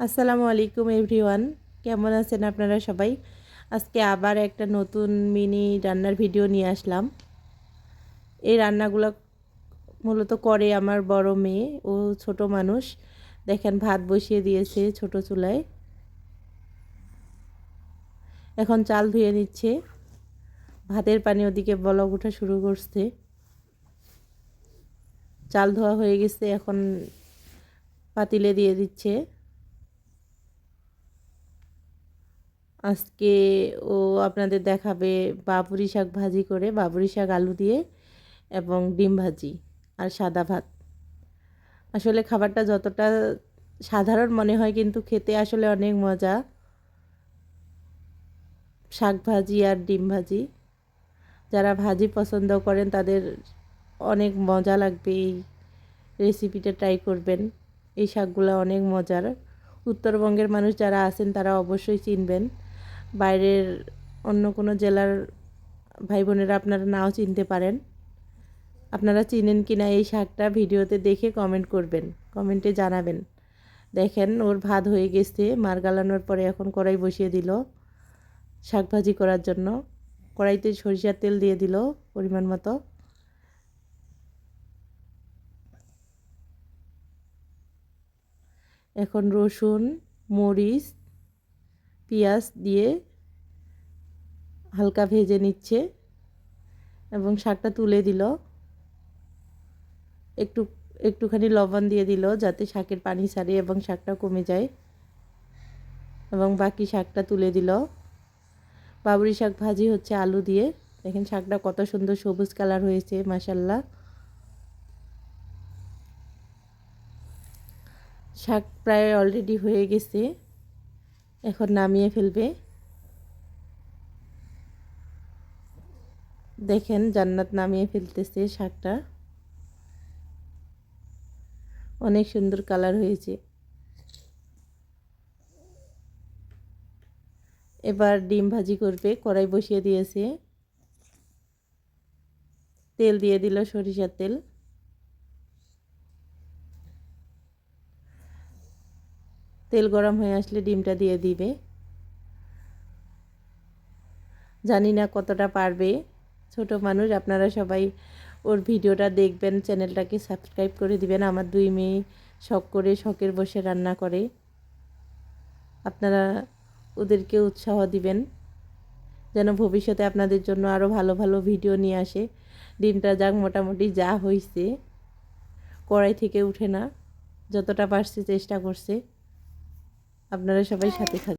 আসসালামু আলাইকুম এভরিওয়ান, কেমন আছেন আপনারা সবাই? আজকে আবার একটা নতুন মিনি রান্নার ভিডিও নিয়ে আসলাম। এই রান্নাগুলো মূলত করে আমার বড় মেয়ে, ও ছোট মানুষ। দেখেন ভাত বসিয়ে দিয়েছে ছোট চুলায়, এখন চাল ধুয়ে নিচ্ছে। ভাতের পানি ওদিকে বলক ওঠা শুরু করছে। চাল ধোয়া হয়ে গেছে, এখন পাতিলে দিয়ে দিচ্ছে। আজকে ও আপনাদের দেখাবে বাবুরি শাক ভাজি করে, বাবুরি শাক আলু দিয়ে এবং ডিম ভাজি আর সাদা ভাত। আসলে খাবারটা যতটা সাধারণ মনে হয় কিন্তু খেতে আসলে অনেক মজা। শাক ভাজি আর ডিম ভাজি, যারা ভাজি পছন্দ করেন তাদের অনেক মজা লাগবে। এই রেসিপিটা ট্রাই করবেন। এই শাকগুলো অনেক মজার। উত্তরবঙ্গের মানুষ যারা আছেন তারা অবশ্যই চিনবেন। বাইরের অন্য কোনো জেলার ভাই বোনেরা আপনারা নাও চিনতে পারেন। আপনারা চিনেন কি না এই শাকটা ভিডিওতে দেখে কমেন্ট করবেন, কমেন্টে জানাবেন। দেখেন ওর ভাত হয়ে গেছে, মার গালানোর পরে এখন কড়াই বসিয়ে দিল শাক ভাজি করার জন্য। কড়াইতে সরিষার তেল দিয়ে দিল পরিমাণ মতো। এখন রসুন, মরিচ, পেঁয়াজ দিয়ে হালকা ভেজে নিচ্ছে এবং শাকটা তুলে দিল। একটুখানি লবণ দিয়ে দিল যাতে শাকের পানি ছাড়ে এবং শাকটা কমে যায়, এবং বাকি শাকটা তুলে দিল। বাবুরি শাক ভাজি হচ্ছে আলু দিয়ে। দেখেন শাকটা কত সুন্দর সবুজ কালার হয়েছে, মাশাল্লাহ। শাক প্রায় অলরেডি হয়ে গেছে, এখন নামিয়ে ফেলবে। দেখেন জান্নাত নামিয়ে ফেলতেছে শাকটা, অনেক সুন্দর কালার হয়েছে। এবার ডিম ভাজি করবে, কড়াই বসিয়ে দিয়েছে। তেল দিয়ে দিল সরিষার তেল। তেল গরম হয়ে আসলে ডিমটা দিয়ে দিবে। জানি না কতটা পারবে, ছোট মানুষ। আপনারা সবাই ওর ভিডিওটা দেখবেন, চ্যানেলটাকে সাবস্ক্রাইব করে দিবেন। আমার দুই মেয়ে শখ করে শখের বসে রান্না করে, আপনারা ওদেরকে উৎসাহ দিবেন যেন ভবিষ্যতে আপনাদের জন্য আরও ভালো ভালো ভিডিও নিয়ে আসে। ডিমটা যাক মোটামুটি যা হয়েছে, কড়াই থেকে উঠে না, যতটা পারছে চেষ্টা করছে। আপনারা সবাই সাথে থাকবেন।